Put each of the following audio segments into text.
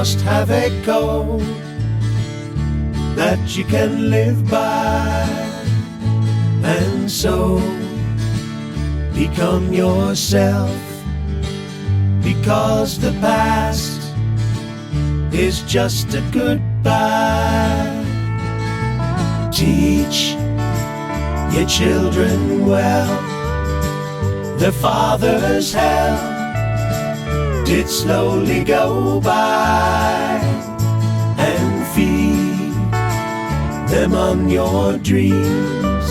must have a code that you can live by, and so become yourself, because the past is just a goodbye. Teach your children well, their father's hell did slowly go by, and feed them on your dreams,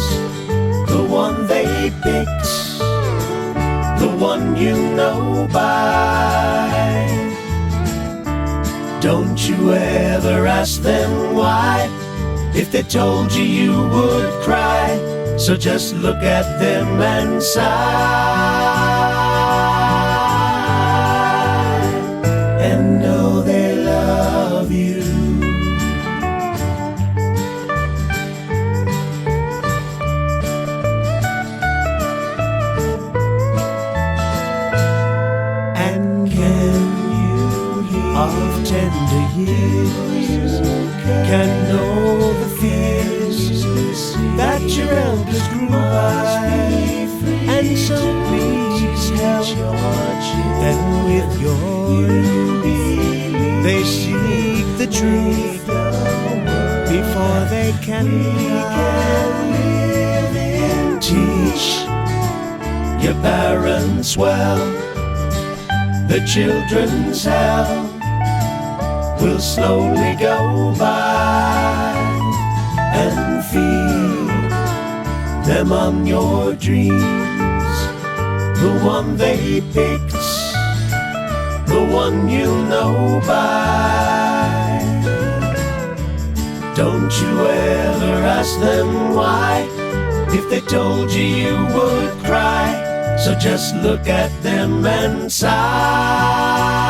the one they picked, the one you know by. Don't you ever ask them why, if they told you you would cry. So just look at them and sigh, and know they love you. And can you hear of tender years, can know the fears that your elders grew by, and so please help them with your youth. They seek the truth before they can live in. Teach your parents well, the children's hell will slowly go by, and feed them on your dreams, the one they picked, the one you know by. Don't you ever ask them why, if they told you you would cry. So just look at them and sigh.